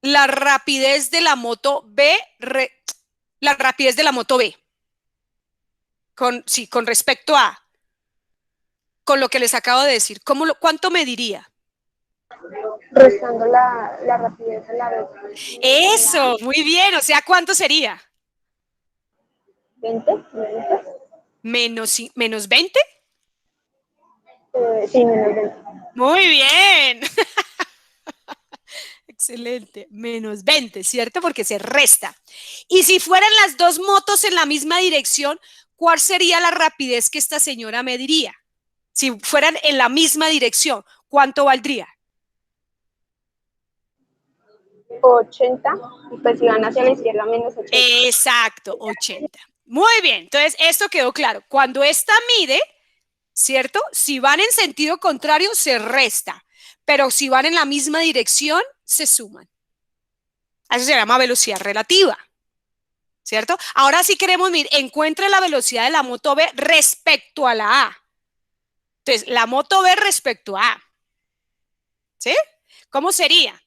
la rapidez de la moto B? La rapidez de la moto B. Con respecto a, con lo que les acabo de decir, ¿cuánto mediría? Restando la rapidez a la vez. Eso, muy bien. O sea, ¿cuánto sería? 20. ¿Menos 20? Sí, menos 20. Muy bien. Excelente. Menos 20, ¿cierto? Porque se resta. Y si fueran las dos motos en la misma dirección, ¿cuál sería la rapidez que esta señora mediría? Si fueran en la misma dirección, ¿cuánto valdría? 80, y pues si van hacia la izquierda, menos 80. Exacto, 80. Muy bien, entonces esto quedó claro. Cuando esta mide, ¿cierto? Si van en sentido contrario, se resta, pero si van en la misma dirección, se suman. Eso se llama velocidad relativa, ¿cierto? Ahora sí queremos medir, encuentre la velocidad de la moto B respecto a la A. Entonces, la moto B respecto a A. ¿Sí? ¿Cómo sería?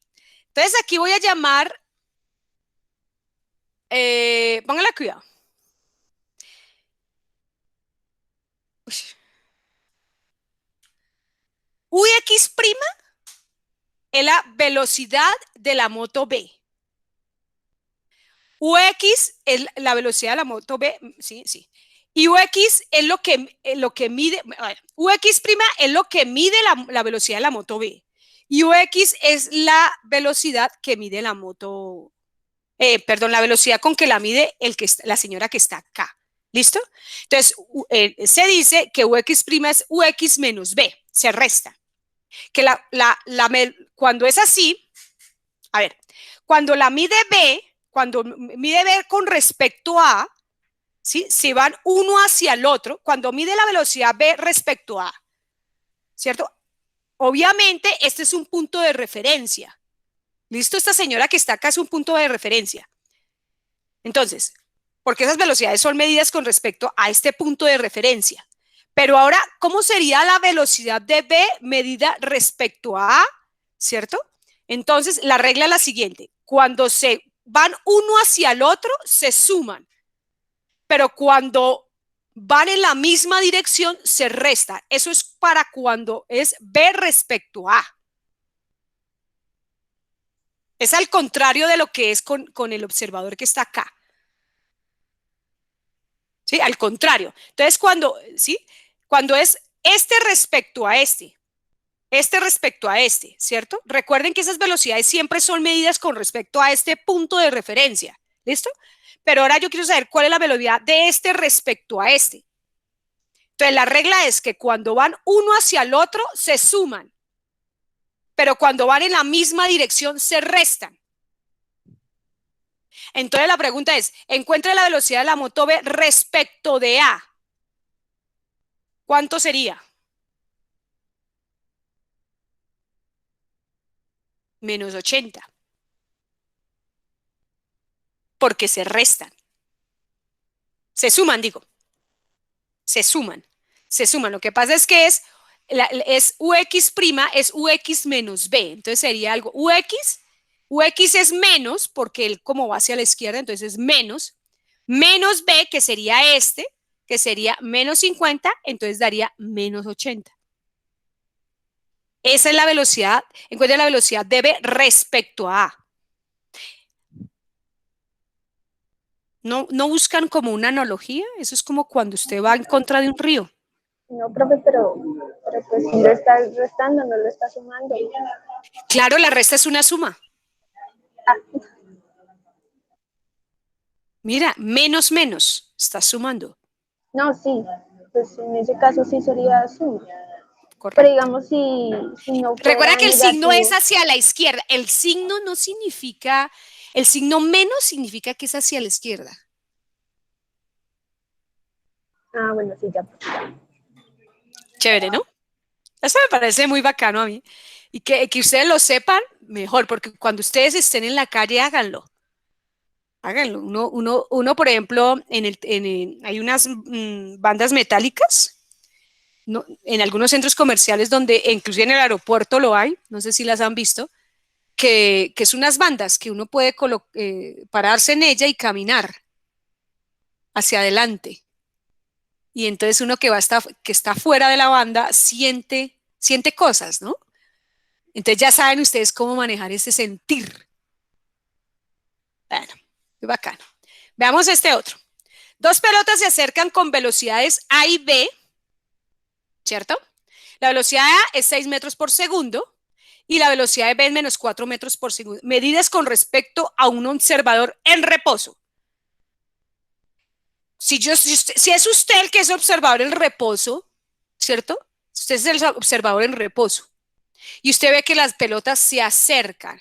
Entonces, aquí voy a llamar, póngale cuidado. UX' es la velocidad de la moto B. UX es la velocidad de la moto B, sí. Y UX es lo que mide, UX' es lo que mide la velocidad de la moto B. Y UX es la velocidad que mide la moto, la velocidad con que la mide la señora que está acá. ¿Listo? Entonces, se dice que UX' es UX menos B, se resta. Que cuando es así, a ver, Cuando la mide B, cuando mide B con respecto a, ¿sí? Se van uno hacia el otro, cuando mide la velocidad B respecto a, ¿cierto? Obviamente, este es un punto de referencia. ¿Listo? Esta señora que está acá es un punto de referencia. Entonces, porque esas velocidades son medidas con respecto a este punto de referencia. Pero ahora, ¿cómo sería la velocidad de B medida respecto a A? ¿Cierto? Entonces, la regla es la siguiente. Cuando se van uno hacia el otro, se suman. Pero cuando van en la misma dirección, se restan. Eso es para cuando es B respecto a A. Es al contrario de lo que es con el observador que está acá. ¿Sí? Al contrario. Entonces, ¿sí? Cuando es este respecto a este respecto a este, ¿cierto? Recuerden que esas velocidades siempre son medidas con respecto a este punto de referencia, ¿listo? Pero ahora yo quiero saber cuál es la velocidad de este respecto a este. Entonces, la regla es que cuando van uno hacia el otro, se suman, pero cuando van en la misma dirección, se restan. Entonces, la pregunta es, encuentre la velocidad de la moto B respecto de A. ¿Cuánto sería? Menos 80. Porque se restan. Se suman, digo. Se suman. Se suman. Lo que pasa es que es UX' es UX menos B. Entonces sería algo UX es menos, porque él como va hacia la izquierda, entonces es menos B, que sería que sería menos 50, entonces daría menos 80. Esa es la velocidad, encuentra la velocidad de B respecto a A. ¿No buscan como una analogía? Eso es como cuando usted va en contra de un río. No, profe, pero pues si lo está restando, no lo está sumando. Claro, la resta es una suma. Ah. Mira, menos, está sumando. No, sí, pues en ese caso sí sería suma. Correcto. Pero digamos, si no fuera Recuerda que el signo es negativo. hacia la izquierda. El signo no significa, el signo menos significa que es hacia la izquierda. Ah, bueno, sí, ya. Chévere, ¿no? Eso me parece muy bacano a mí. Y que ustedes lo sepan mejor, porque cuando ustedes estén en la calle, háganlo. Háganlo. Uno por ejemplo, hay unas bandas metálicas, ¿no? En algunos centros comerciales donde, inclusive en el aeropuerto lo hay, no sé si las han visto, que es unas bandas que uno puede pararse en ella y caminar hacia adelante. Y entonces uno que está fuera de la banda siente cosas, ¿no? Entonces ya saben ustedes cómo manejar ese sentir. Bueno, qué bacano. Veamos este otro. Dos pelotas se acercan con velocidades A y B, ¿cierto? La velocidad A es 6 metros por segundo y la velocidad de B es menos 4 metros por segundo. Medidas con respecto a un observador en reposo. Si es usted el que es observador en reposo, ¿cierto? Usted es el observador en reposo y usted ve que las pelotas se acercan.